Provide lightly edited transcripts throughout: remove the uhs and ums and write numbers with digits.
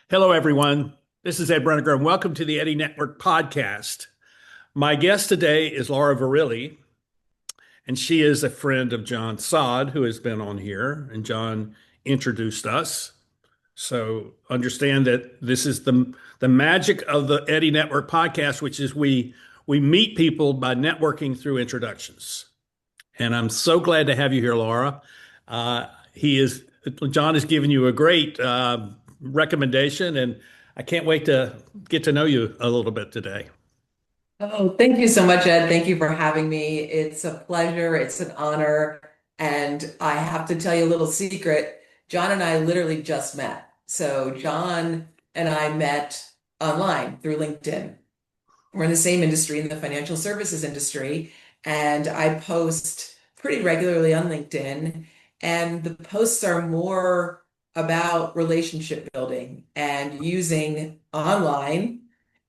Hello, everyone. This is Ed Brenniger, and welcome to the Eddie Network podcast. My guest today is Laura Virili, and she is a friend of John 𝗀𝗏, who has been on here, and John introduced us. So understand that this is the magic of the Eddie Network podcast, which is we meet people by networking through introductions. And I'm so glad to have you here, Laura. John has given you a great recommendation, and I can't wait to get to know you a little bit today. Oh, thank you so much, Ed. Thank you for having me. It's a pleasure. It's an honor. And I have to tell you a little secret. John and I literally just met. So John and I met online through LinkedIn. We're in the same industry, in the financial services industry, and I post pretty regularly on LinkedIn. And the posts are more about relationship building and using online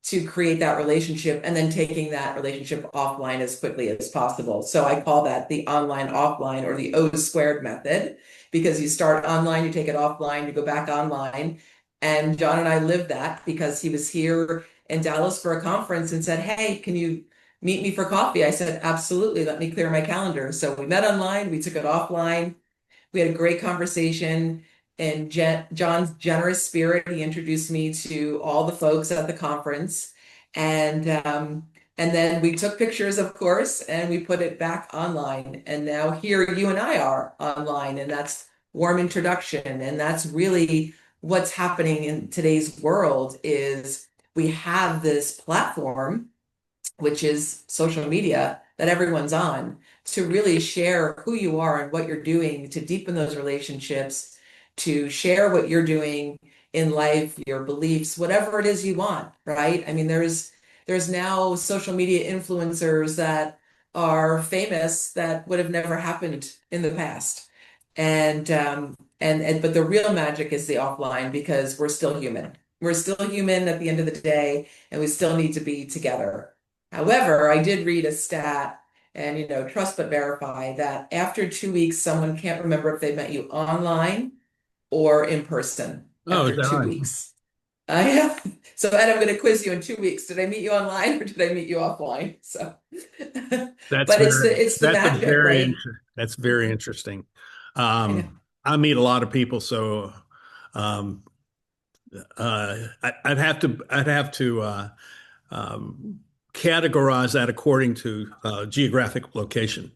to create that relationship and then taking that relationship offline as quickly as possible. So I call that the online offline, or the 𝗍𝗏 method, because you start online, you take it offline, you go back online. And John and I lived that because he was here in Dallas for a conference and said, "Hey, can you meet me for coffee?" I said, "Absolutely, let me clear my calendar." So we met online, we took it offline. We had a great conversation. In John's generous spirit, he introduced me to all the folks at the conference. And then we took pictures, of course, and we put it back online. And now here you and I are online, and that's warm introduction. And that's really what's happening in today's world is we have this platform, which is social media, that everyone's on, to really share who you are and what you're doing to deepen those relationships, to share what you're doing in life, your beliefs, whatever it is you want, right? I mean, there's now social media influencers that are famous that would have never happened in the past. But the real magic is the offline, because we're still human. We're still human at the end of the day, and we still need to be together. However, I did read a stat, and trust but verify, that after 2 weeks, someone can't remember if they met you online or in person Oh, is after that two right? weeks. Yeah. So Ed, I'm going to quiz you in 2 weeks. Did I meet you online or did I meet you offline? So, That's but it's very the that's a magic, right? that's very interesting. I know. I meet a lot of people, so um, I'd have to um, categorize that according to geographic location.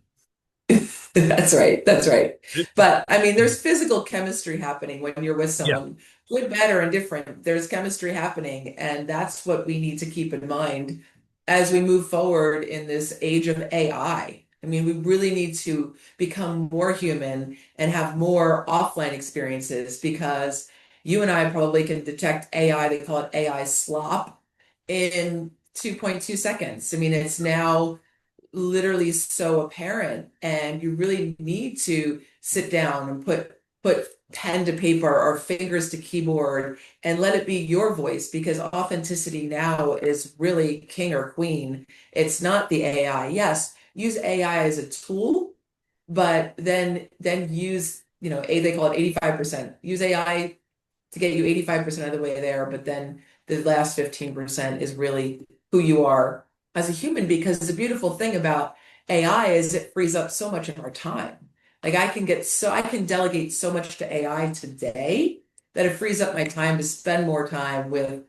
That's right. That's right. But I mean, there's physical chemistry happening when you're with Yeah. someone, good, bad, or indifferent. There's chemistry happening, and that's what we need to keep in mind as we move forward in this age of AI. I mean, we really need to become more human and have more offline experiences, because you and I probably can detect AI, they call it AI slop, in 2.2 seconds. I mean, it's now literally so apparent, and you really need to sit down and put pen to paper or fingers to keyboard and let it be your voice, because authenticity now is really king or queen. It's not the AI. Yes, use AI as a tool, but then use, they call it 85%. Use AI to get you 85% of the way there, but then the last 15% is really who you are as a human. Because the beautiful thing about AI is it frees up so much of our time. Like I can delegate so much to AI today that it frees up my time to spend more time with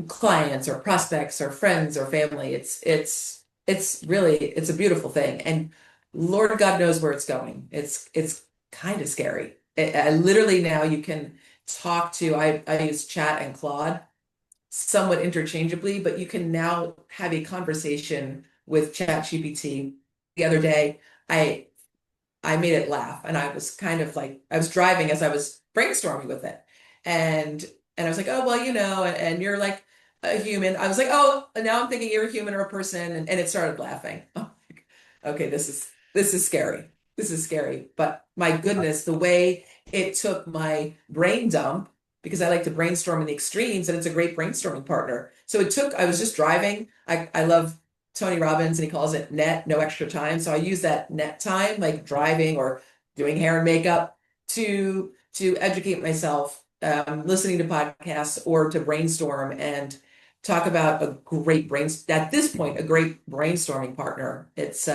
clients or prospects or friends or family. It's a beautiful thing. And Lord God knows where it's going. It's kind of scary. I literally, now you can talk to, I use chat and Claude somewhat interchangeably, but you can now have a conversation with ChatGPT. The other day, I I made it laugh, and I was kind of like, I was driving as I was brainstorming with it, and I was like, "Oh well, and you're like a human." I was like, "Oh, and now I'm thinking you're a human or a person," and it started laughing. Oh, okay, this is scary. This is scary. But my goodness, the way it took my brain dump, because I like to brainstorm in the extremes, and it's a great brainstorming partner. So I was just driving. I love Tony Robbins, and he calls it net, no extra time. So I use that net time, like driving or doing hair and makeup, to educate myself listening to podcasts or to brainstorm and talk about a great at this point, a great brainstorming partner. It's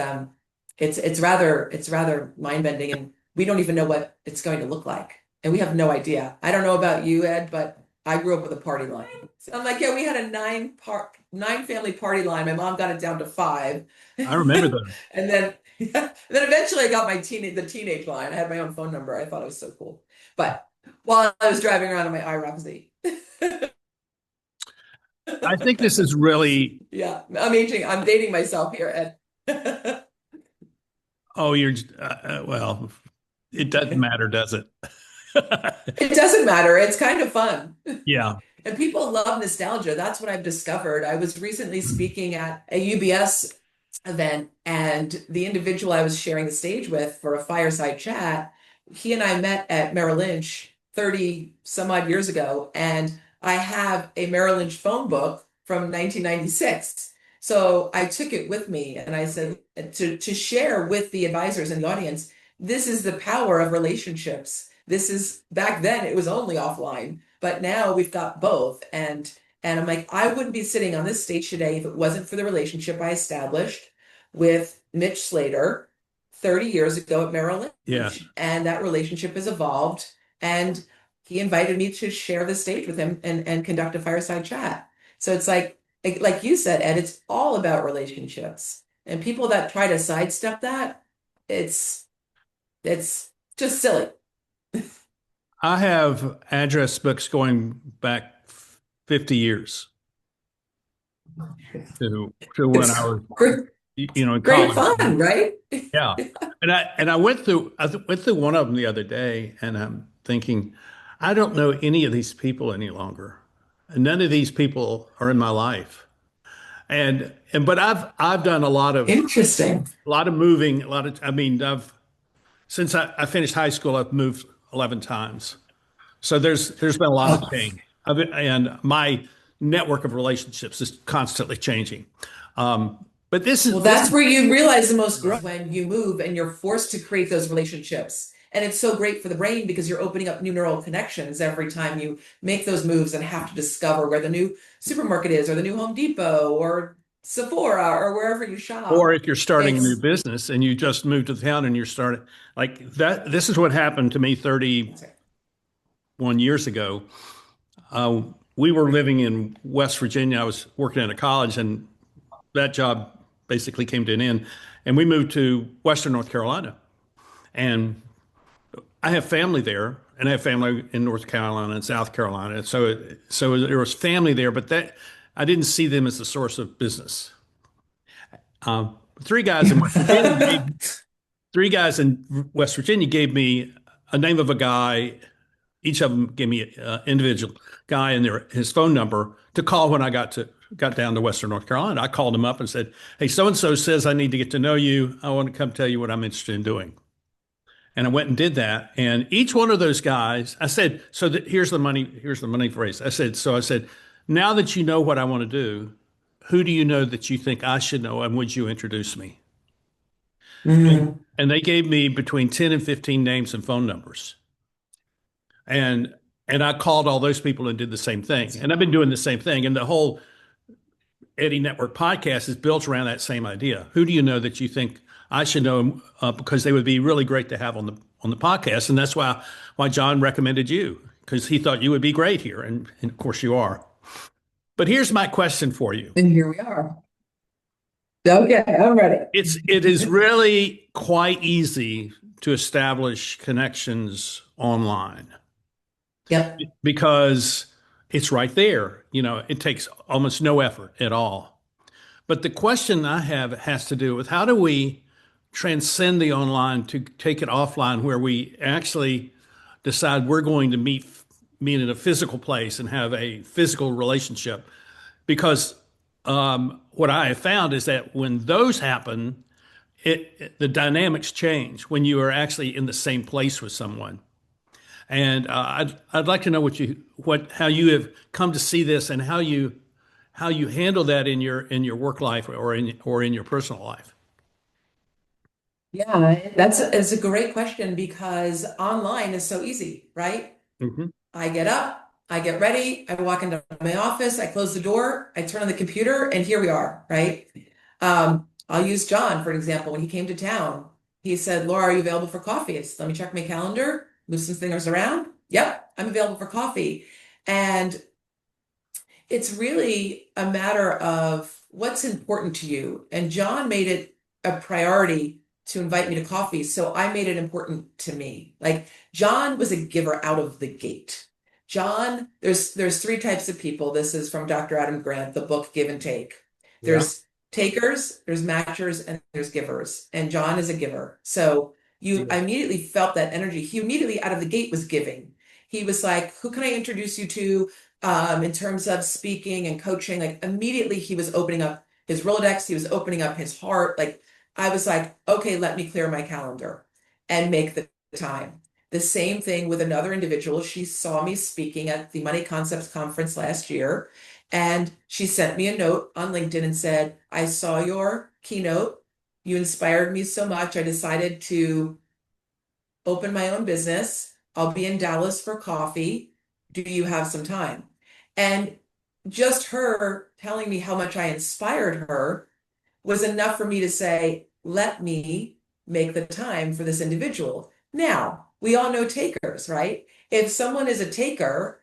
rather mind-bending, and we don't even know what it's going to look like. And we have no idea. I don't know about you, Ed, but I grew up with a party line. So I'm like, yeah, we had a nine family party line. My mom got it down to 5. I remember that. And then eventually I got the teenage line. I had my own phone number. I thought it was so cool. But while I was driving around on my @𝗵𝗃𝗶𝘁𝗄𝗵. I think this is really. Yeah, I'm aging. I'm dating myself here, Ed. Oh, you're well, it doesn't matter, does it? It doesn't matter. It's kind of fun. Yeah. And people love nostalgia. That's what I've discovered. I was recently speaking at a UBS event, and the individual I was sharing the stage with for a fireside chat, he and I met at Merrill Lynch 30 some odd years ago, and I have a Merrill Lynch phone book from 1996. So I took it with me, and I said to share with the advisors in the audience, this is the power of relationships. This is, back then it was only offline, but now we've got both. And I'm like, I wouldn't be sitting on this stage today if it wasn't for the relationship I established with Mitch Slater 30 years ago at Merrill Lynch. Yeah. And that relationship has evolved. And he invited me to share the stage with him and conduct a fireside chat. So it's like you said, Ed, it's all about relationships. And people that try to sidestep that, it's just silly. I have address books going back 50 years to when I was, in Great college. fun, right? Yeah. And I went through one of them the other day, and I'm thinking, I don't know any of these people any longer. And none of these people are in my life. But I've done a lot of Interesting. a lot of moving, since I finished high school, I've moved 11 times. So there's been a lot of change. And my network of relationships is constantly changing. But that's where you realize the most growth, when you move and you're forced to create those relationships. And it's so great for the brain because you're opening up new neural connections every time you make those moves and have to discover where the new supermarket is, or the new Home Depot, or Sephora, or wherever you shop. Or if you're starting a new business and you just moved to town and you're starting like that. This is what happened to me 31 years ago. We were living in West Virginia. I was working at a college, and that job basically came to an end. And we moved to Western North Carolina. And I have family there, and I have family in North Carolina and South Carolina. So there was family there, but I didn't see them as a source of business. 3 guys in West Virginia, gave me a name of a guy. Each of them gave me an individual guy and his phone number to call when I got down to Western North Carolina. I called him up and said, "Hey, so-and-so says I need to get to know you. I want to come tell you what I'm interested in doing." And I went and did that. And each one of those guys, I said, here's the money phrase. I said, now that you know what I want to do, who do you know that you think I should know, and would you introduce me? Mm-hmm. And they gave me between 10 and 15 names and phone numbers. And I called all those people and did the same thing. And I've been doing the same thing. And the whole Eddie Network podcast is built around that same idea. Who do you know that you think I should know, because they would be really great to have on the podcast? And that's why John recommended you, because he thought you would be great here. And of course you are. But here's my question for you. And here we are. Okay, I'm ready. It is really quite easy to establish connections online. Yep. Because it's right there. It takes almost no effort at all. But the question I have has to do with, how do we transcend the online to take it offline, where we actually decide we're going to meet in a physical place and have a physical relationship? Because what I have found is that when those happen, the dynamics change when you are actually in the same place with someone. And I'd like to know how you have come to see this, and how you handle that in your work life or in your personal life. Yeah, it's a great question, because online is so easy, right? Mm-hmm. I get up, I get ready, I walk into my office, I close the door, I turn on the computer, and here we are, right? I'll use John for an example. When he came to town, he said, Laura, are you available for coffee? I said, let me check my calendar, move some things around. Yep, I'm available for coffee. And it's really a matter of what's important to you. And John made it a priority to invite me to coffee, so I made it important to me. Like John was a giver out of the gate. John, there's three types of people. This is from Dr. Adam Grant, the book Give and Take. Yeah. There's takers, there's matchers, and there's givers. And John is a giver. So I immediately felt that energy. He immediately out of the gate was giving. He was like, who can I introduce you to in terms of speaking and coaching? Like immediately he was opening up his Rolodex. He was opening up his heart. Like I was like, okay, let me clear my calendar and make the time. The same thing with another individual. She saw me speaking at the Money Concepts Conference last year, and she sent me a note on LinkedIn and said, I saw your keynote. You inspired me so much. I decided to open my own business. I'll be in Dallas for coffee. Do you have some time? And just her telling me how much I inspired her was enough for me to say, let me make the time for this individual. Now, we all know takers, right? If someone is a taker,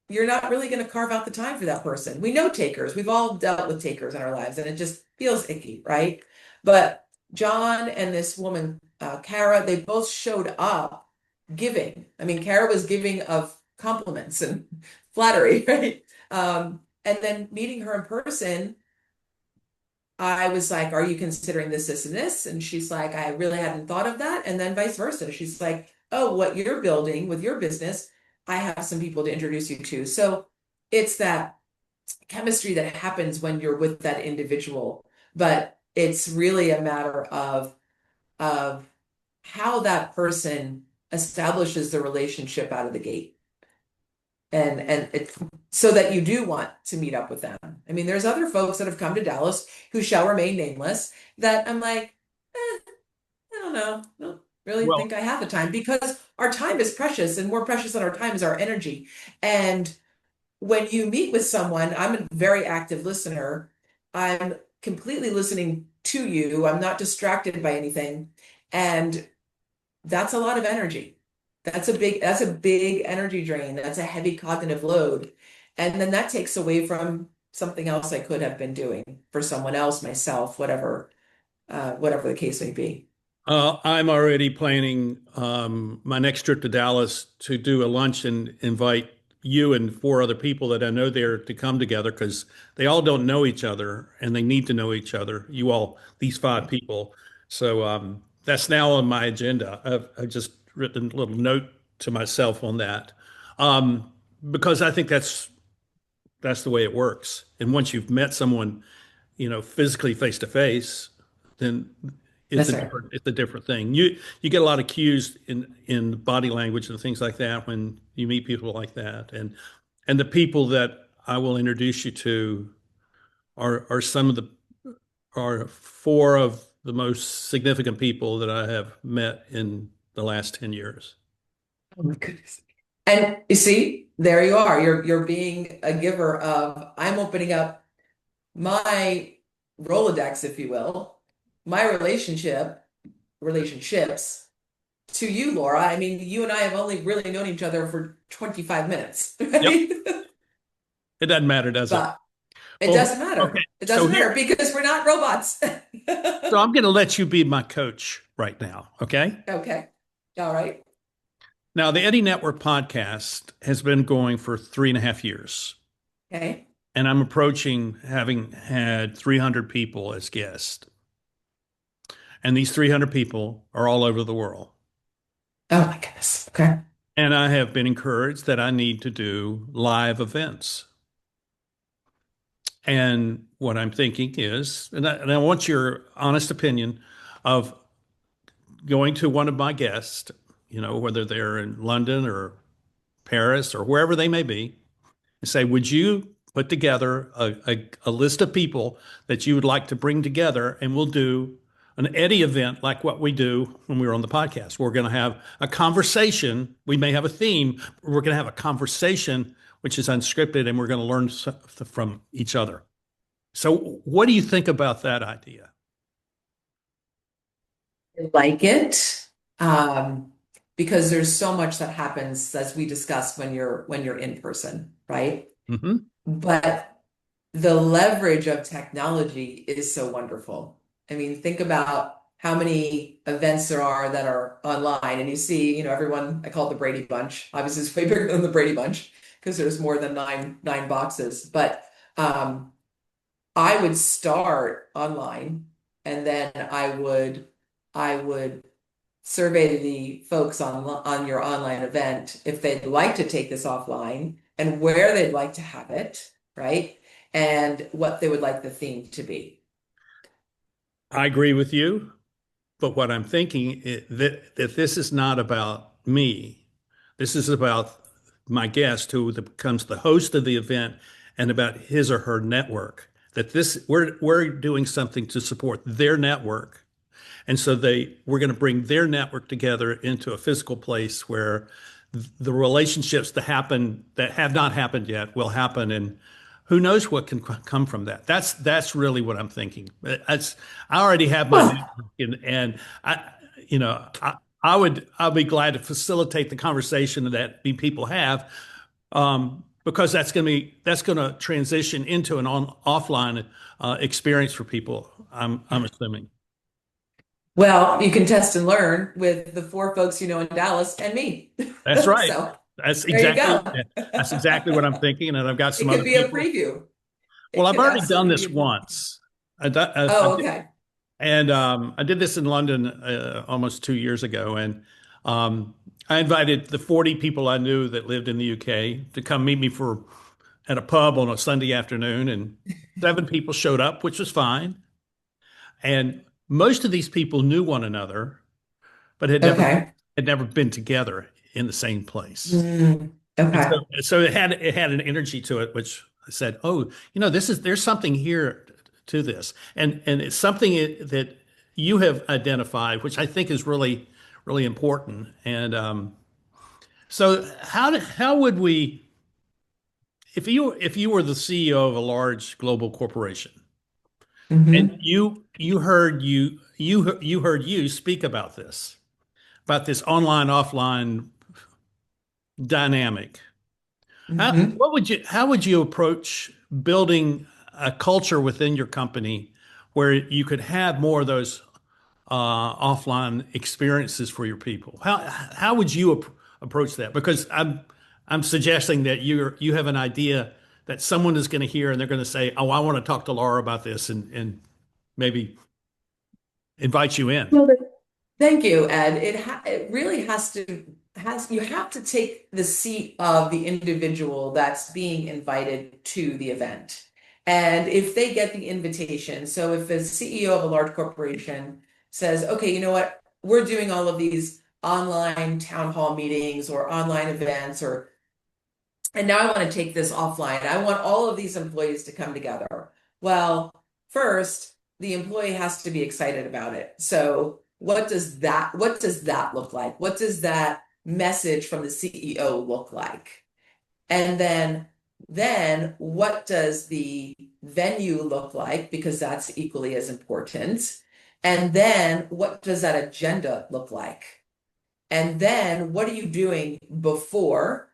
you're not really going to carve out the time for that person. We know takers. We've all dealt with takers in our lives, and it just feels icky, right? But John and this woman, 𝗃𝗏, they both showed up giving. I mean, 𝗃𝗏 was giving of compliments and flattery, right? And then meeting her in person, I was like, are you considering this, this, and this? And she's like, I really hadn't thought of that. And then vice versa. She's like, oh, what you're building with your business, I have some people to introduce you to. So it's that chemistry that happens when you're with that individual, but it's really a matter of how that person establishes the relationship out of the gate. And it's so that you do want to meet up with them. I mean, there's other folks that have come to Dallas who shall remain nameless that I'm like, I don't know. I don't really think I have the time, because our time is precious, and more precious than our time is our energy. And when you meet with someone, I'm a very active listener. I'm completely listening to you. I'm not distracted by anything. And that's a lot of energy. That's a big energy drain. That's a heavy cognitive load. And then that takes away from something else I could have been doing for someone else, myself, whatever the case may be. I'm already planning my next trip to Dallas to do a lunch and invite you and four other people that I know there to come together, because they all don't know each other and they need to know each other. You all, these five people. So that's now on my agenda. I've just written a little note to myself on that, because I think that's the way it works. And once you've met someone, physically face to face, then it's a different thing. You get a lot of cues in body language and things like that when you meet people like that. And the people that I will introduce you to are four of the most significant people that I have met in the last 10 years. Oh my goodness. And you see, there you are. You're being a giver of, I'm opening up my Rolodex, if you will, my relationships to you, Laura. I mean, you and I have only really known each other for 25 minutes, right? Yep. It doesn't matter, does it? It doesn't matter. Okay. It doesn't matter because we're not robots. So I'm going to let you be my coach right now, okay? Okay. All right. Now, the 𝗃𝗏 Network podcast has been going for 3.5 years. Okay. And I'm approaching having had 300 people as guests. And these 300 people are all over the world. Oh my goodness. Okay. And I have been encouraged that I need to do live events. And what I'm thinking is, and I want your honest opinion of going to one of my guests, whether they're in London or Paris or wherever they may be, and say, would you put together a list of people that you would like to bring together, and we'll do an 𝗃𝗏 event like what we do when we're on the podcast. We're going to have a conversation. We may have a theme. We're going to have a conversation which is unscripted, and we're going to learn from each other. So what do you think about that idea? I like it, because there's so much that happens, as we discussed, when you're in person, right? Mm-hmm. But the leverage of technology is so wonderful. I mean, think about how many events there are that are online, and you see, everyone, I call it the Brady Bunch. Obviously, it's way bigger than the Brady Bunch because there's more than nine boxes. But I would start online, and then I would survey the folks on your online event if they'd like to take this offline and where they'd like to have it, right? And what they would like the theme to be. I agree with you, but what I'm thinking is that this is not about me. This is about my guest who becomes the host of the event and about his or her network. That we're doing something to support their network. And so we're going to bring their network together into a physical place where the relationships that have not happened yet will happen, and who knows what can come from that. That's really what I'm thinking. I already have my network, and I'll be glad to facilitate the conversation that people have, because that's going to transition into an offline experience for people. I'm assuming. Well, you can test and learn with the 4 folks in Dallas and me. That's right. So that's there you go. That's exactly what I'm thinking, and I've got some It other could be people. a preview. Well, I've already done this once. Okay. And I did this in London almost 2 years ago, and I invited the 40 people I knew that lived in the UK to come meet me at a pub on a Sunday afternoon, and 7 people showed up, which was fine. And most of these people knew one another, but had never been together in the same place. Okay. So it had an energy to it, which I said, oh, there's something here to this, and it's something that you have identified, which I think is really, really important. And so how would we, if you were the CEO of a large global corporation, and you heard you speak about this online offline dynamic, how would you approach building a culture within your company where you could have more of those offline experiences for your people? How would you approach that? Because I'm suggesting that you have an idea that someone is going to hear, and they're going to say, "Oh, I want to talk to Laura about this," and maybe invite you in. Well, thank you, Ed. It really you have to take the seat of the individual that's being invited to the event. And if they get the invitation, so if a CEO of a large corporation says, okay, you know what, we're doing all of these online town hall meetings or online events, and now I want to take this offline. I want all of these employees to come together. Well, first, the employee has to be excited about it. So what does that look like? What does that message from the CEO look like? And then what does the venue look like? Because that's equally as important. And then what does that agenda look like? And then what are you doing before?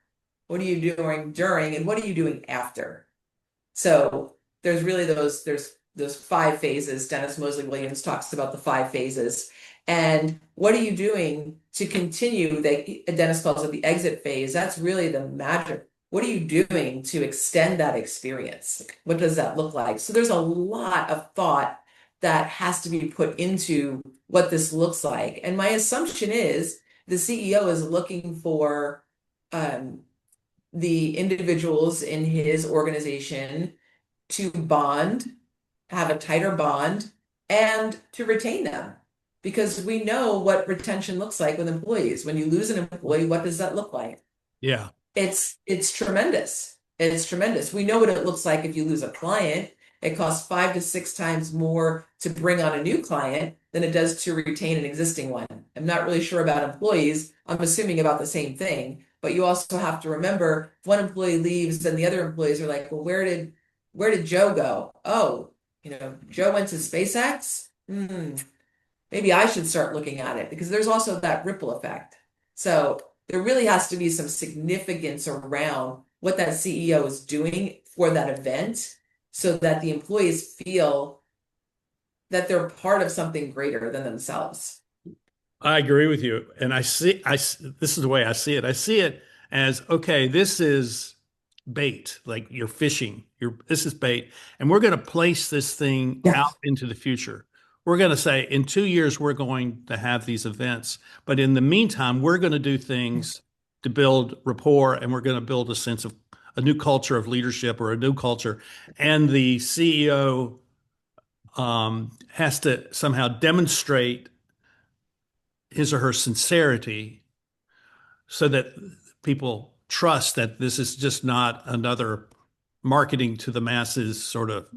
What are you doing during? And what are you doing after? So there's really those 5 phases. Dennis Mosley Williams talks about the 5 phases. And what are you doing to continue? Dennis calls it the exit phase. That's really the magic. What are you doing to extend that experience? What does that look like? So there's a lot of thought that has to be put into what this looks like. And my assumption is the CEO is looking for the individuals in his organization to bond, have a tighter bond, and to retain them. Because we know what retention looks like with employees. When you lose an employee, what does that look like? Yeah. It's tremendous. It's tremendous. We know what it looks like if you lose a client. It costs 5 to 6 times more to bring on a new client than it does to retain an existing one. I'm not really sure about employees. I'm assuming about the same thing, but you also have to remember if one employee leaves, then the other employees are like, well, where did Joe go? Oh, Joe went to SpaceX. Maybe I should start looking at it, because there's also that ripple effect. So there really has to be some significance around what that CEO is doing for that event, so that the employees feel that they're part of something greater than themselves. I agree with you. And this is the way I see it. I see it as, okay, this is bait, like you're fishing. This is bait. And we're going to place this thing out into the future. We're going to say, in 2 years, we're going to have these events. But in the meantime, we're going to do things to build rapport, and we're going to build a sense of a new culture of leadership, or a new culture. And the CEO has to somehow demonstrate his or her sincerity, so that people trust that this is just not another marketing to the masses sort of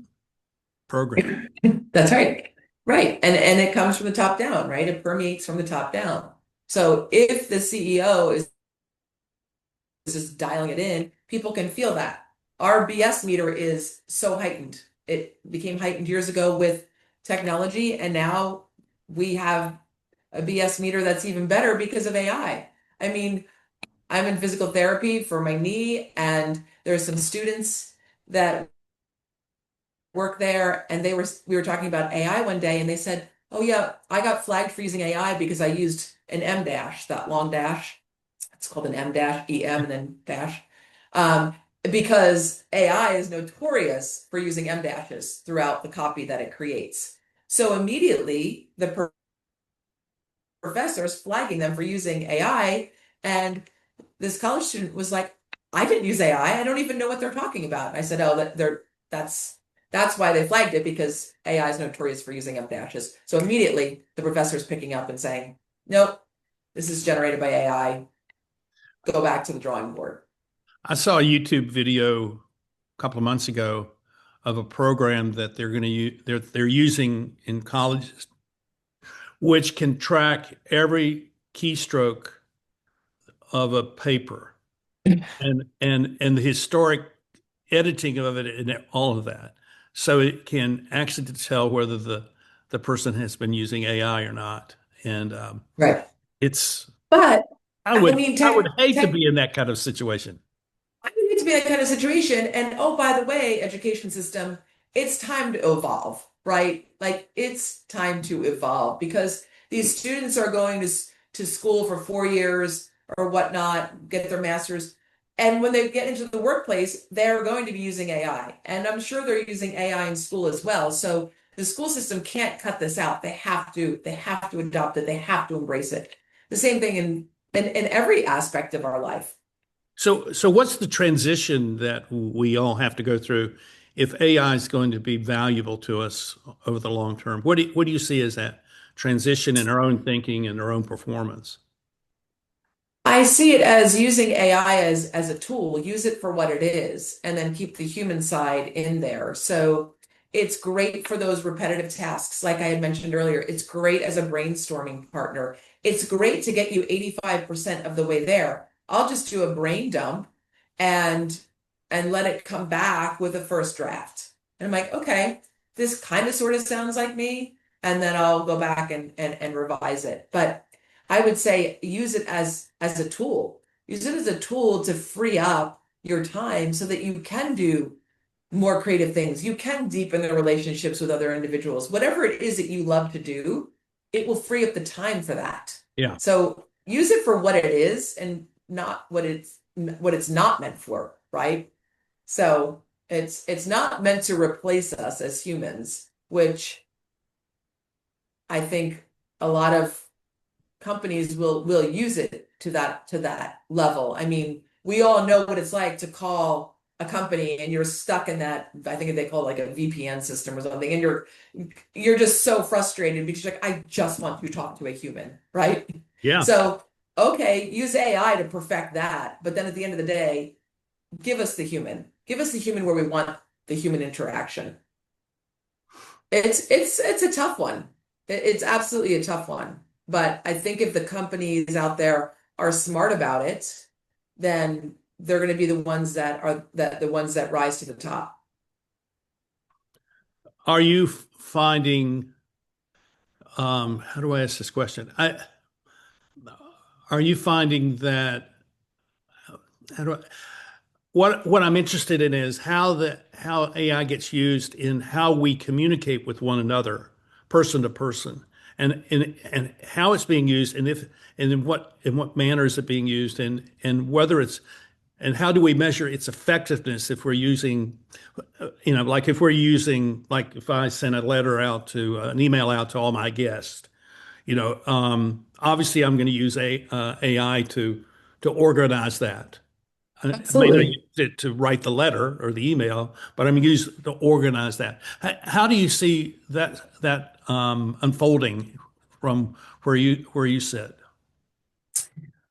program. That's right. Right. And it comes from the top down, right? It permeates from the top down. So if the CEO is just dialing it in, people can feel that. Our BS meter is so heightened. It became heightened years ago with technology, and now we have a BS meter that's even better because of AI. I mean, I'm in physical therapy for my knee, and there's some students that work there, and we were talking about AI one day, and they said, oh yeah, I got flagged for using AI because I used an M dash, that long dash. It's called an M dash, EM, and then dash. Because AI is notorious for using M dashes throughout the copy that it creates. So immediately the professors flagging them for using AI, and this college student was like, I didn't use AI. I don't even know what they're talking about. And I said, oh, that's why they flagged it, because AI is notorious for using M dashes. So immediately the professor's picking up and saying, nope, this is generated by AI. Go back to the drawing board. I saw a YouTube video a couple of months ago of a program that they're using in colleges, which can track every keystroke of a paper and the historic editing of it and all of that. So it can actually tell whether the person has been using AI or not. And right. But I would hate to tech, be in that kind of situation. I would hate to be in that kind of situation. And oh, by the way, education system, it's time to evolve, right? Like, it's time to evolve, because these students are going to school for 4 years or whatnot, get their master's. And when they get into the workplace, they're going to be using AI. And I'm sure they're using AI in school as well. So the school system can't cut this out. They have to adopt it. They have to embrace it. The same thing in every aspect of our life. So what's the transition that we all have to go through if AI is going to be valuable to us over the long term? What do you see as that transition in our own thinking and our own performance? I see it as using AI as a tool. Use it for what it is, and then keep the human side in there. So it's great for those repetitive tasks, like I had mentioned earlier. It's great as a brainstorming partner. It's great to get you 85% of the way there. I'll just do a brain dump and let it come back with a first draft. And I'm like, okay, this kind of sort of sounds like me. And then I'll go back and revise it. But I would say use it as a tool. Use it as a tool to free up your time so that you can do more creative things. You can deepen the relationships with other individuals. Whatever it is that you love to do, it will free up the time for that. Yeah. So use it for what it is and not what it's not meant for, right? So it's not meant to replace us as humans, which I think a lot of companies will use it to that level. I mean, we all know what it's like to call a company and you're stuck in that, I think they call it like a VPN system or something, and you're just so frustrated because you're like, I just want to talk to a human, right? Yeah. So okay, use AI to perfect that, but then at the end of the day, give us the human. Give us the human where we want the human interaction. It's a tough one. It's absolutely a tough one. But I think if the companies out there are smart about it, then they're going to be the ones that rise to the top. Are you finding, how do I ask this question? Are you finding that, how do I, what I'm interested in is how AI gets used in how we communicate with one another, person to person, and how it's being used, and in what manner is it being used, and whether it's, and how do we measure its effectiveness if we're using, like if we're using, like if I send a letter out to an email out to all my guests, obviously I'm going to use AI to organize that. I may not Absolutely. use it to write the letter or the email, but I'm going to use it to organize that. How do you see that unfolding from where you sit?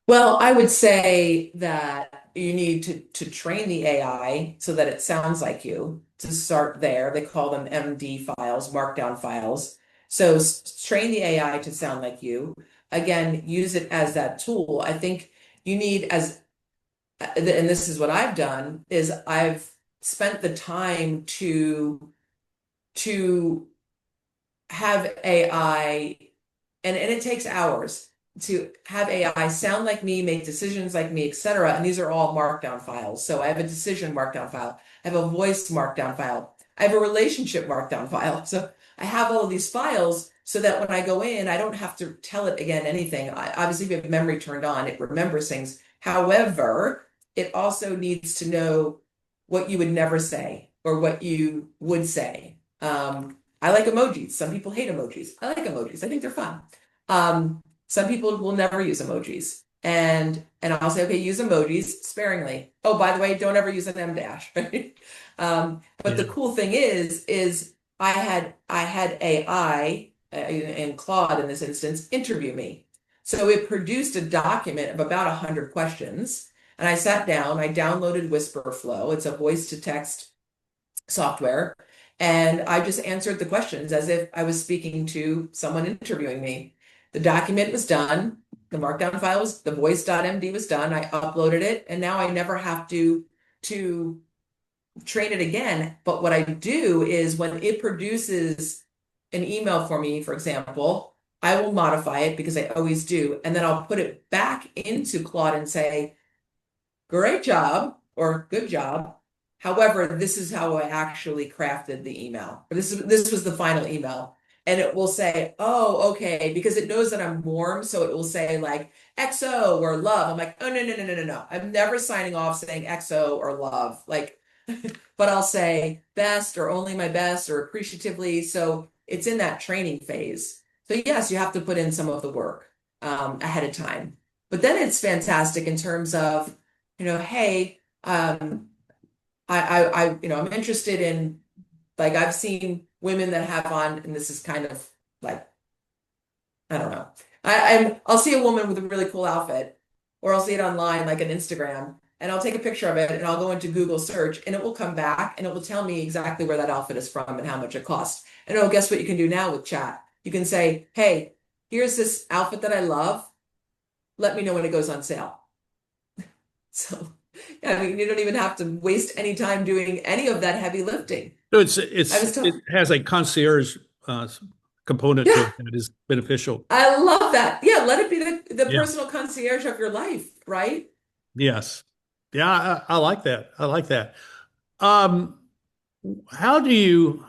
Well, I would say that you need to train the AI so that it sounds like you, to start there. They call them MD files, markdown files. So train the AI to sound like you. Again, use it as that tool. I think you need and this is what I've done, is I've spent the time to have AI, and it takes hours to have AI sound like me, make decisions like me, etc. And these are all markdown files. So I have a decision markdown file, I have a voice markdown file, I have a relationship markdown file. So I have all of these files so that when I go in, I don't have to tell it again anything. Obviously, if you have memory turned on, it remembers things. However, it also needs to know what you would never say or what you would say. I like emojis. Some people hate emojis. I like emojis. I think they're fun. Some people will never use emojis. And I'll say, okay, use emojis sparingly. Oh, by the way, don't ever use an M dash. Right? But the cool thing is I had AI and Claude in this instance interview me. So it produced a document of about 100 questions. And I sat down, I downloaded Whisperflow. It's a voice to text software. And I just answered the questions as if I was speaking to someone interviewing me. The document was done. The markdown file was, the voice.md was done. I uploaded it, and now I never have to train it again. But what I do is when it produces an email for me, for example, I will modify it because I always do. And then I'll put it back into Claude and say, great job or good job. However, this is how I actually crafted the email. Or this was the final email. And it will say, oh, okay, because it knows that I'm warm. So it will say like XO or love. I'm like, oh, no. I'm never signing off saying XO or love. Like, but I'll say best or only my best or appreciatively. So it's in that training phase. So yes, you have to put in some of the work ahead of time. But then it's fantastic in terms of, hey, I'm interested in, like, I've seen women that have on, and this is kind of like, I don't know. I'll see a woman with a really cool outfit, or I'll see it online, like an Instagram, and I'll take a picture of it and I'll go into Google search and it will come back and it will tell me exactly where that outfit is from and how much it costs. And oh, guess what you can do now with chat? You can say, hey, here's this outfit that I love. Let me know when it goes on sale. So, yeah, I mean, you don't even have to waste any time doing any of that heavy lifting. So it has a concierge component to it that is beneficial. I love that. Yeah, let it be the personal concierge of your life, right? Yes. Yeah, I like that. I like that. How do you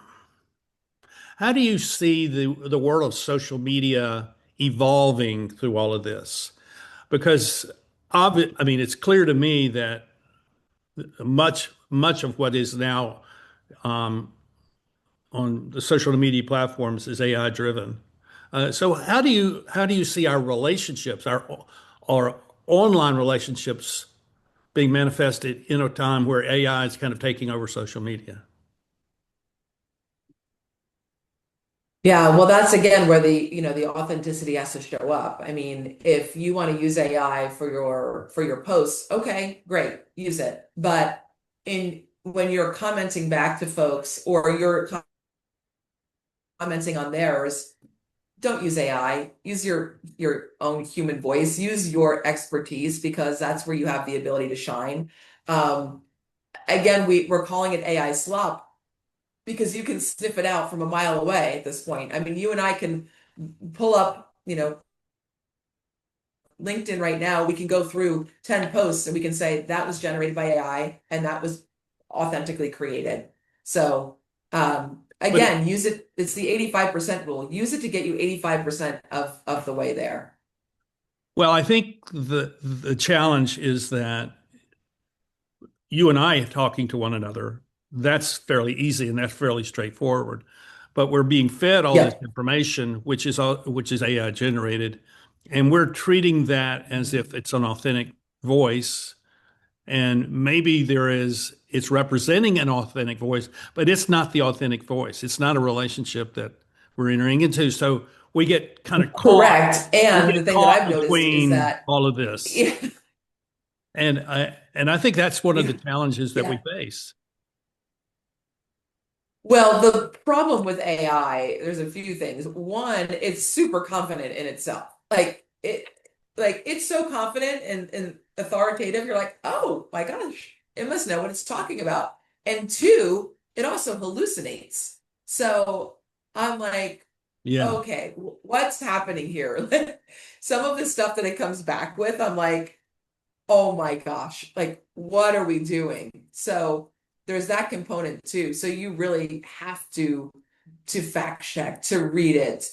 see the world of social media evolving through all of this? Because I mean, it's clear to me that much of what is now on the social media platforms is AI driven. So how do you see our relationships, our online relationships being manifested in a time where AI is kind of taking over social media? Yeah, well, that's again where the authenticity has to show up. I mean, if you want to use AI for your posts, okay, great, use it. But when you're commenting back to folks or you're commenting on theirs, don't use AI. Use your own human voice. Use your expertise, because that's where you have the ability to shine. Again, we're calling it AI slop because you can sniff it out from a mile away at this point. I mean, you and I can pull up, LinkedIn right now. We can go through 10 posts and we can say that was generated by AI and that was authentically created. So again, use it. It's the 85% rule. Use it to get you 85% of the way there. Well, I think the challenge is that you and I talking to one another, that's fairly easy and that's fairly straightforward. But we're being fed all this information, which is AI generated, and we're treating that as if it's an authentic voice. And maybe it's representing an authentic voice, but it's not the authentic voice. It's not a relationship that we're entering into. So we get kind of correct. And the thing that I've noticed is that all of this. Yeah. And I think that's one of the challenges that we face. Well, the problem with AI, there's a few things. One, it's super confident in itself. It's so confident and authoritative. You're like, oh my gosh, it must know what it's talking about. And two, it also hallucinates. So I'm like, okay, what's happening here? Some of the stuff that it comes back with, I'm like, oh my gosh, like, what are we doing? So there's that component too. So you really have to fact check, to read it,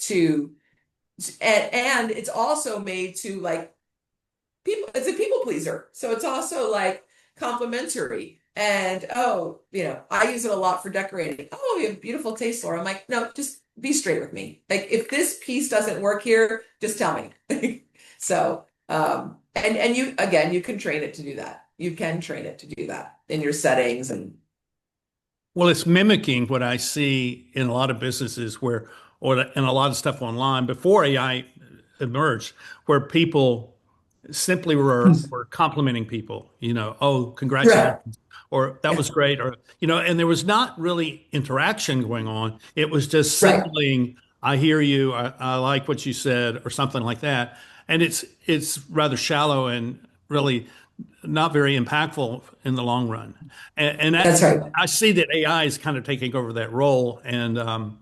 and it's also made to like people, it's a people pleaser. So it's also like complimentary. And I use it a lot for decorating. Oh, you have beautiful taste, Laura. I'm like, no, just be straight with me. Like, if this piece doesn't work here, just tell me. So and you can train it to do that. You can train it to do that in your settings. And well, it's mimicking what I see in a lot of businesses and a lot of stuff online before AI emerged, where people simply were complimenting people, oh, congratulations, or that was great, or, and there was not really interaction going on. It was just signaling, I hear you, I like what you said, or something like that. And it's rather shallow and really not very impactful in the long run. And that's right. I see that AI is kind of taking over that role, and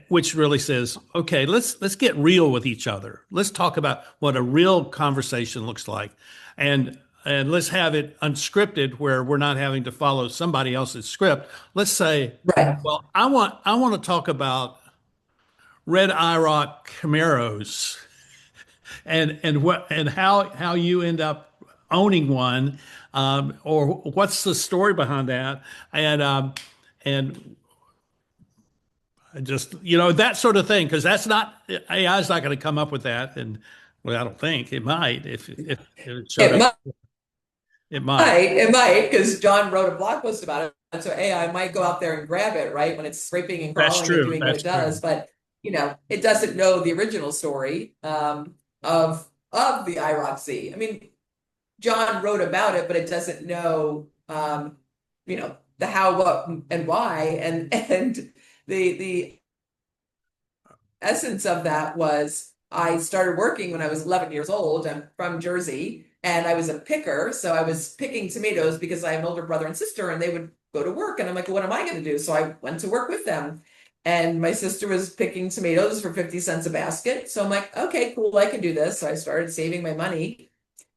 which really says, okay, let's get real with each other. Let's talk about what a real conversation looks like, and let's have it unscripted, where we're not having to follow somebody else's script. Let's say, well, I want to talk about 𝗿𝗵𝘃𝗶𝘀𝗶 and how you end up owning one, or what's the story behind that, and just that sort of thing, because AI is not going to come up with that, and well, I don't think it might. If it showed up, it might, because John wrote a blog post about it, and so AI might go out there and grab it right when it's scraping and crawling and doing what it does, but it doesn't know the original story of the 𝗵𝗃𝗁𝐺. I mean, John wrote about it, but it doesn't know the how, what, and why, and the essence of that was, I started working when I was 11 years old. I'm from Jersey, and I was a picker. So I was picking tomatoes because I have an older brother and sister, and they would go to work. And I'm like, well, what am I going to do? So I went to work with them. And my sister was picking tomatoes for 50 cents a basket. So I'm like, okay, cool, I can do this. So I started saving my money.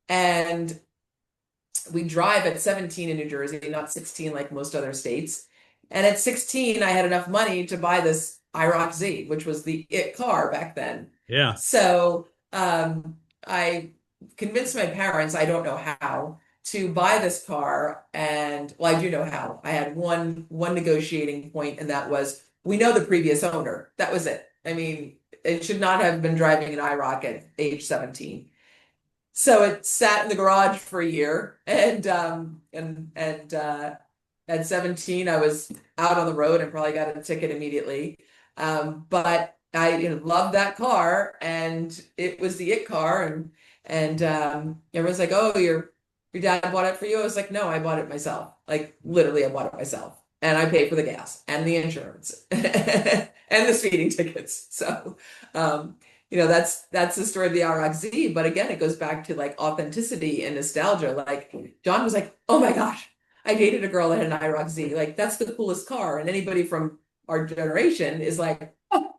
And we drive at 17 in New Jersey, not 16 like most other states. And at 16, I had enough money to buy this 𝗵𝗃𝗁𝐺, which was the it car back then. Yeah. So I convinced my parents, I don't know how, to buy this car. And well, I do know how. I had one negotiating point, and that was, we know the previous owner. That was it. I mean, it should not have been driving an 𝗵𝗃 at age 17. So it sat in the garage for a year, and at 17, I was out on the road and probably got a ticket immediately. But I loved that car, and it was the it car, and everyone's like, oh, your dad bought it for you? I was like, no, I bought it myself. Like, literally, I bought it myself. and I pay for the gas and the insurance and the speeding tickets. So, that's the story of the 𝗃𝗃𝗃𝗃. But again, it goes back to like authenticity and nostalgia. Like John was like, "Oh my gosh, I dated a girl that had an 𝗃𝗃𝗃. Like that's the coolest car." And anybody from our generation is like, "Oh,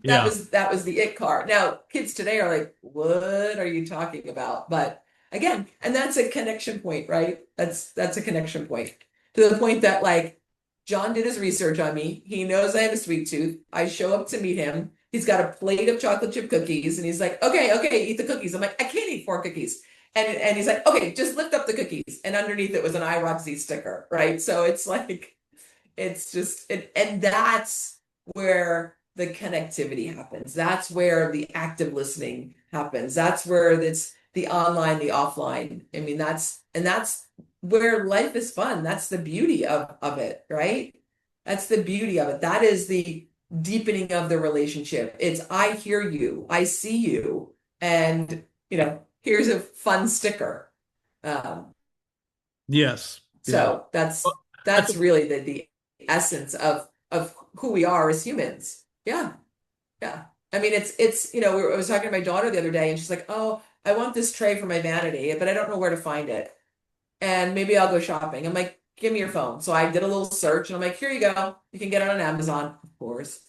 that was the it car." Now, kids today are like, "What are you talking about?" But again, and that's a connection point, right? That's a connection point to the point that like John did his research on me. He knows I have a sweet tooth. I show up to meet him. He's got a plate of chocolate chip cookies, and he's like, "Okay, eat the cookies." I'm like, "I can't eat 4 cookies." And he's like, "Okay, just lift up the cookies." And underneath it was an 𝗃𝗃𝗃𝗃 sticker, right? So it's like, it's just, and that's where the connectivity happens. That's where the active listening happens. That's where it's the online, the offline. I mean, that's where life is fun. That's the beauty of it, right? That's the beauty of it. That is the deepening of the relationship. It's I hear you, I see you, and here's a fun sticker. Yes. So that's really the essence of who we are as humans. Yeah. Yeah. I mean, it's I was talking to my daughter the other day, and she's like, "Oh, I want this tray for my vanity, but I don't know where to find it. And maybe I'll go shopping." I'm like, "Give me your phone." So I did a little search, and I'm like, "Here you go. You can get it on Amazon, of course."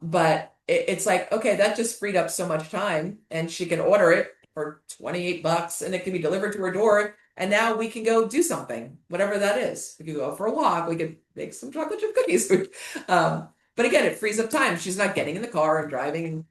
But it's like, okay, that just freed up so much time, and she can order it for $28 and it can be delivered to her door. And now we can go do something, whatever that is. We could go for a walk. We could make some chocolate chip cookies. But again, it frees up time. She's not getting in the car and driving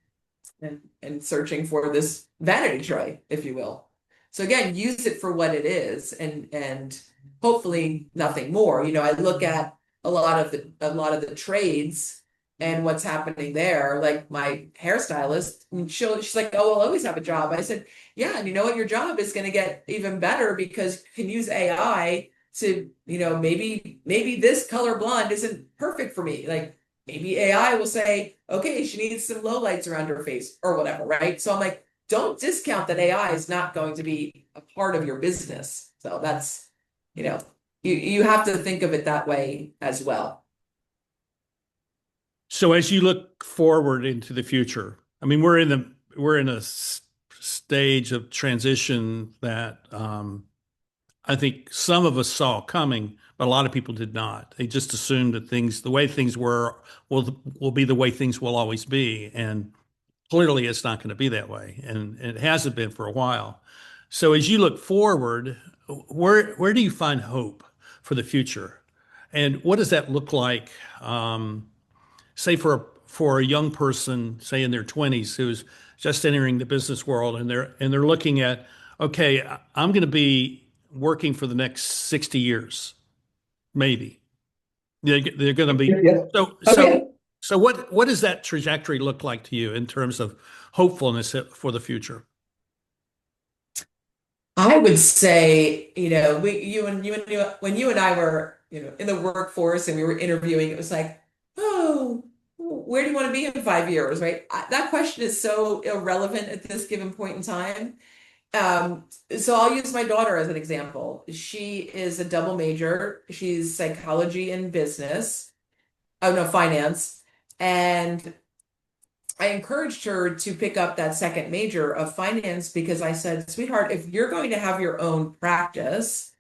and searching for this vanity tray, if you will. So again, use it for what it is, and hopefully nothing more. I look at a lot of the trades and what's happening there. Like my hairstylist, and she's like, "Oh, I'll always have a job." I said, "Yeah, and you know what? Your job is going to get even better because you can use AI to, maybe this color blonde isn't perfect for me. Like maybe AI will say, okay, she needs some low lights around her face or whatever, right?" So I'm like, don't discount that AI is not going to be a part of your business. So that's, you have to think of it that way as well. So as you look forward into the future, I mean, we're in a stage of transition that I think some of us saw coming, but a lot of people did not. They just assumed that the way things were, will be the way things will always be, and clearly it's not going to be that way, and it hasn't been for a while. So as you look forward, where do you find hope for the future, and what does that look like? Say for a young person, say in their 20s, who's just entering the business world, and they're looking at, okay, I'm going to be working for the next 60 years, maybe. They're going to be so what does that trajectory look like to you in terms of hopefulness for the future? I would say, when you and I were, in the workforce and we were interviewing, it was like, "Oh, where do you want to be in 5 years?" Right? That question is so irrelevant at this given point in time. So I'll use my daughter as an example. She is a double major. She's psychology and business. Oh no, finance. And I encouraged her to pick up that second major of finance because I said, "Sweetheart, if you're going to have your own practice,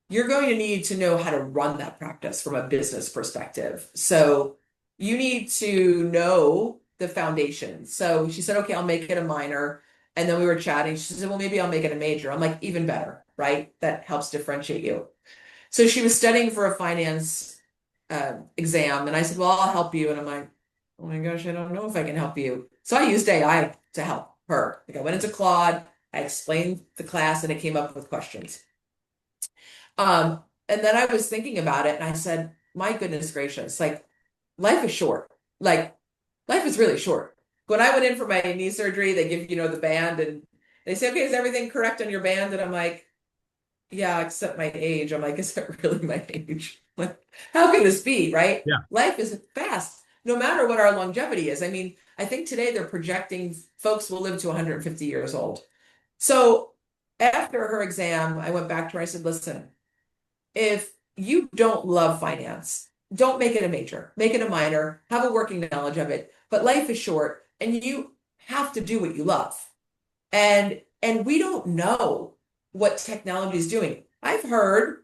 you're going to need to know how to run that practice from a business perspective. So you need to know the foundation." So she said, "Okay, I'll make it a minor." And then we were chatting. She said, "Well, maybe I'll make it a major." I'm like, "Even better, right? That helps differentiate you." So she was studying for a finance exam, and I said, "Well, I'll help you." And I'm like, "Oh my gosh, I don't know if I can help you." So I used AI to help her. Like I went into Claude, I explained the class, and it came up with questions. And then I was thinking about it, and I said, "My goodness gracious, like life is short. Like life is really short." When I went in for my knee surgery, they give, the band, and they say, "Okay, is everything correct on your band?" And I'm like, "Yeah, except my age." I'm like, "Is that really my age? Like, how can this be?" Right? Yeah. Life is fast, no matter what our longevity is. I mean, I think today they're projecting folks will live to 150 years old. So after her exam, I went back to her. I said, "Listen, if you don't love finance, don't make it a major, make it a minor, have a working knowledge of it. But life is short and you have to do what you love. And we don't know what technology is doing. I've heard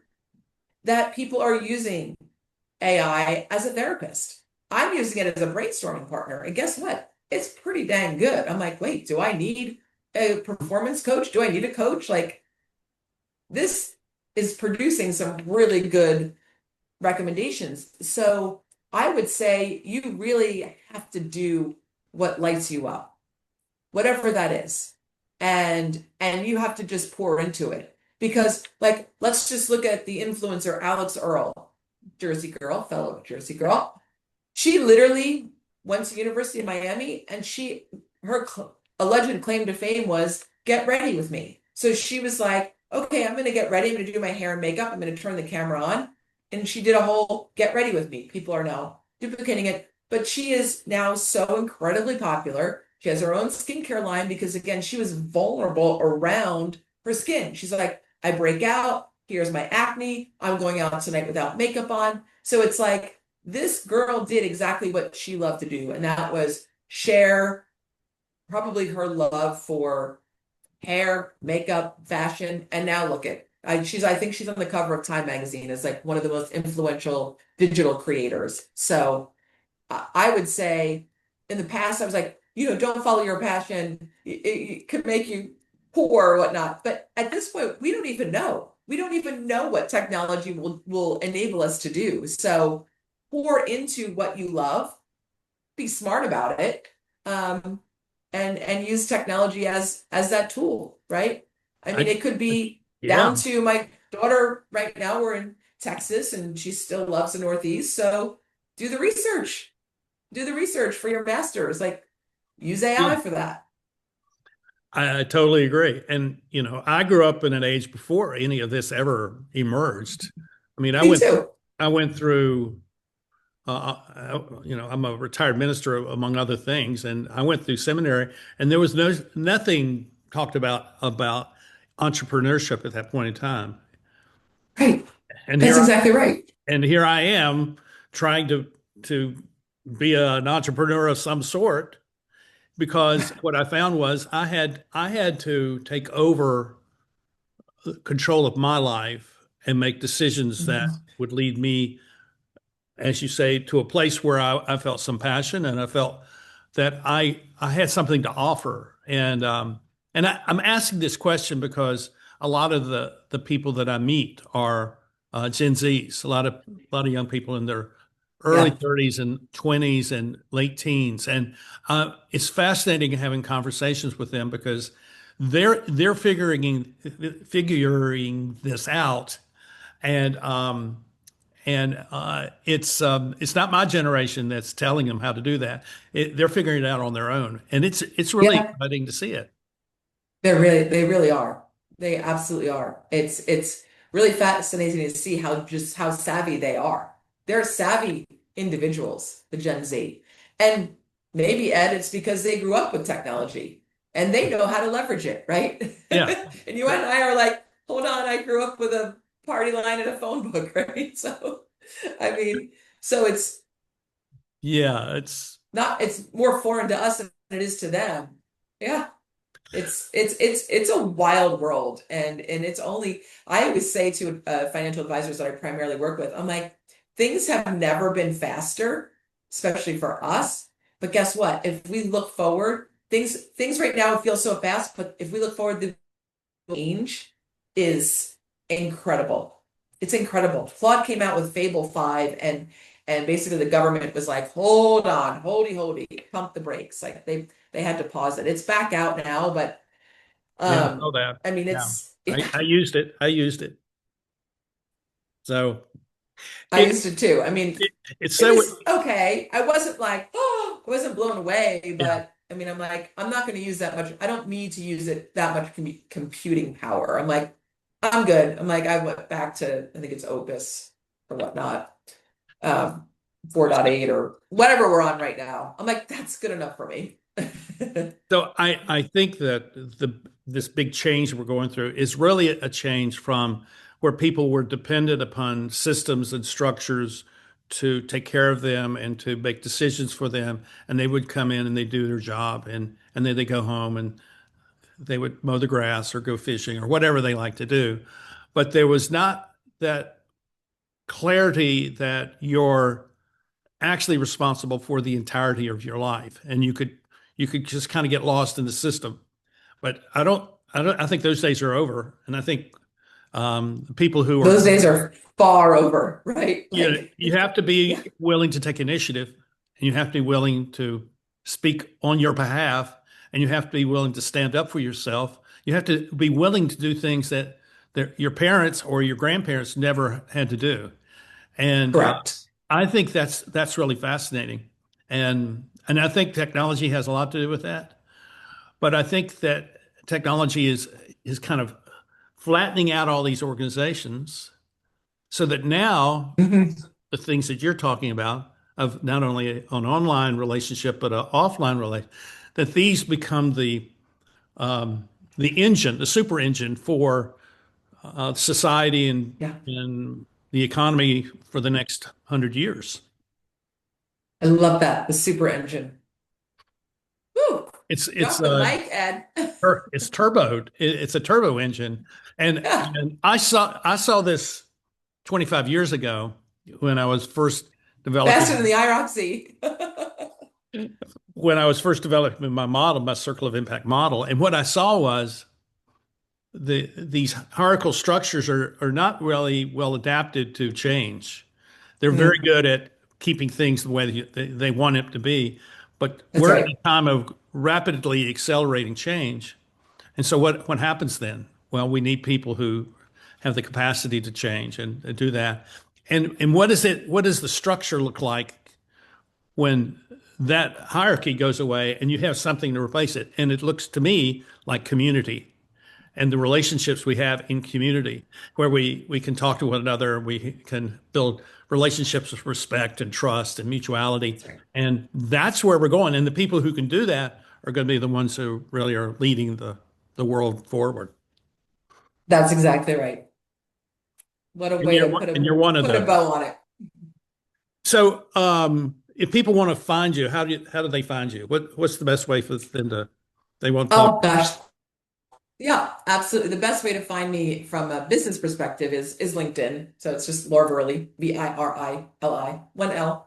that people are using AI as a therapist. I'm using it as a brainstorming partner. And guess what? It's pretty dang good. I'm like, wait, do I need a performance coach? Do I need a coach? Like, this is producing some really good recommendations. So I would say you really have to do what lights you up, whatever that is. And you have to just pour into it. Because, like, let's just look at the influencer Alex Earl, Jersey girl, fellow Jersey girl. She literally went to University of Miami, and her alleged claim to fame was get ready with me. So she was like, okay, I'm going to get ready. I'm going to do my hair and makeup. I'm going to turn the camera on. And she did a whole get ready with me. People are now duplicating it. But she is now so incredibly popular. She has her own skincare line because, again, she was vulnerable around her skin. She's like, I break out. Here's my acne. I'm going out tonight without makeup on. So it's like, this girl did exactly what she loved to do. And that was share probably her love for hair, makeup, fashion. And now look at, I think she's on the cover of Time magazine as like one of the most influential digital creators. So I would say in the past, I was like, don't follow your passion. It could make you poor or whatnot. But at this point, we don't even know. We don't even know what technology will enable us to do. So pour into what you love, be smart about it, and use technology as that tool, right? I mean, it could be down to my daughter right now. We're in Texas and she still loves the Northeast. So do the research. Do the research for your master's. Like, use AI for that. I totally agree. And, I grew up in an age before any of this ever emerged. I mean, I went through, I'm a retired minister among other things, and I went through seminary, and there was nothing talked about entrepreneurship at that point in time. Right. And that's exactly right. And here I am trying to be an entrepreneur of some sort, because what I found was I had to take over control of my life and make decisions that would lead me, as you say, to a place where I felt some passion, and I felt that I had something to offer. And I'm asking this question because a lot of the people that I meet are Gen Zs, a lot of young people in their early 30s and 20s and late teens. And it's fascinating having conversations with them because they're figuring this out. And it's not my generation that's telling them how to do that. They're figuring it out on their own. And it's really exciting to see it. They really are. They absolutely are. It's really fascinating to see how savvy they are. They're savvy individuals, the Gen Z. And maybe, Ed, it's because they grew up with technology and they know how to leverage it, right? Yeah. And you and I are like, hold on, I grew up with a party line and a phone book, right? So, I mean, so it's more foreign to us than it is to them. Yeah. It's a wild world. And it's only, I always say to financial advisors that I primarily work with, I'm like, things have never been faster, especially for us. But guess what? If we look forward, things right now feel so fast, but if we look forward, the change is incredible. It's incredible. Claude came out with Fable 5, and basically the government was like, hold on, hold, pump the brakes. Like they had to pause it. It's back out now, but I know that. I mean, I used it. So I used it too. I mean, it was okay. I wasn't like, I wasn't blown away, but I mean, I'm like, I'm not going to use that much. I don't need to use it that much computing power. I'm like, I'm good. I'm like, I went back to, I think it's Opus or whatnot, 4.8 or whatever we're on right now. I'm like, that's good enough for me. So I think that this big change we're going through is really a change from where people were dependent upon systems and structures to take care of them and to make decisions for them. And they would come in and they do their job, and then they go home and they would mow the grass or go fishing or whatever they like to do. But there was not that clarity that you're actually responsible for the entirety of your life, and you could just kind of get lost in the system. But I think those days are over, and I think people who those days are far over, right? You have to be willing to take initiative, and you have to be willing to speak on your behalf, and you have to be willing to stand up for yourself. You have to be willing to do things that your parents or your grandparents never had to do. And correct. I think that's really fascinating. And I think technology has a lot to do with that. But I think that technology is kind of flattening out all these organizations so that now the things that you're talking about, of not only an online relationship but an offline relationship, that these become the engine, the super engine for society and the economy for the next 100 years. I love that, the super engine. Woo! It's the mic, Ed. It's turboed. It's a turbo engine, and I saw this 25 years ago when I was first developing. Faster than the 𝗵𝗃𝗄𝗃. When I was first developing my model, my circle of impact model, and what I saw was these hierarchical structures are not really well adapted to change. They're very good at keeping things the way they want it to be, but we're at a time of rapidly accelerating change. And so what happens then? Well, we need people who have the capacity to change and do that. And what does the structure look like when that hierarchy goes away and you have something to replace it? And it looks to me like community and the relationships we have in community, where we can talk to one another, we can build relationships with respect and trust and mutuality. And that's where we're going. And the people who can do that are going to be the ones who really are leading the world forward. That's exactly right. What a way to put a bow on it. So if people want to find you, how do they find you? What's the best way for them they want to talk? Oh gosh. Yeah, absolutely. The best way to find me from a business perspective is LinkedIn. So it's just Laura Virili, Virili, 1L.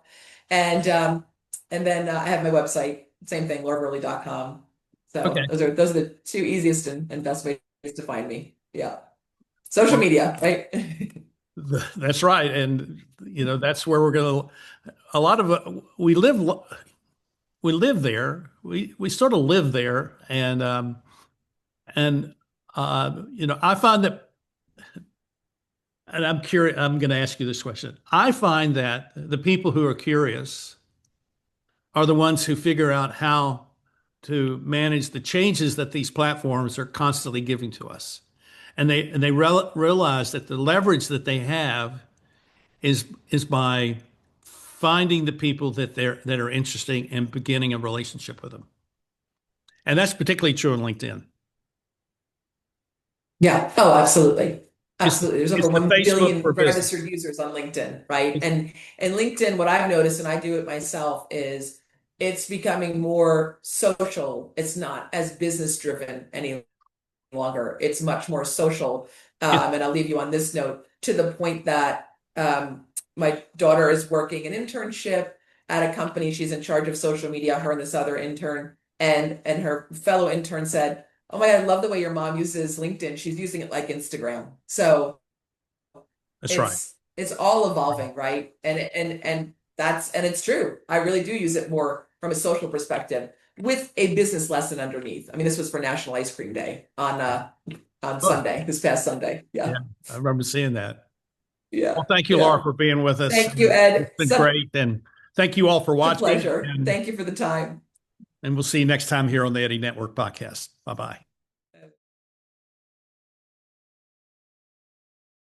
And then I have my website, same thing, 𝗺𝗿𝗺.com. So those are the two easiest and best ways to find me. Yeah. Social media, right? That's right. And that's where we're going to, we live there. We sort of live there. And I find that, and I'm curious, I'm going to ask you this question. I find that the people who are curious are the ones who figure out how to manage the changes that these platforms are constantly giving to us. And they realize that the leverage that they have is by finding the people that are interesting and beginning a relationship with them. And that's particularly true on LinkedIn. Yeah. Oh, absolutely. Absolutely. There's over 1 billion registered users on LinkedIn, right? And LinkedIn, what I've noticed, and I do it myself, is it's becoming more social. It's not as business driven any longer. It's much more social. And I'll leave you on this note, to the point that my daughter is working an internship at a company. She's in charge of social media, her and this other intern, and her fellow intern said, "Oh my God, I love the way your mom uses LinkedIn. She's using it like Instagram." So that's right. It's all evolving, right? And it's true. I really do use it more from a social perspective with a business lesson underneath. I mean, this was for National Ice Cream Day on Sunday, this past Sunday. Yeah. I remember seeing that. Yeah. Well, thank you, Laura, for being with us. Thank you, Ed. It's been great. And thank you all for watching. It's a pleasure. Thank you for the time. And we'll see you next time here on the Eddy Network podcast. Bye-bye.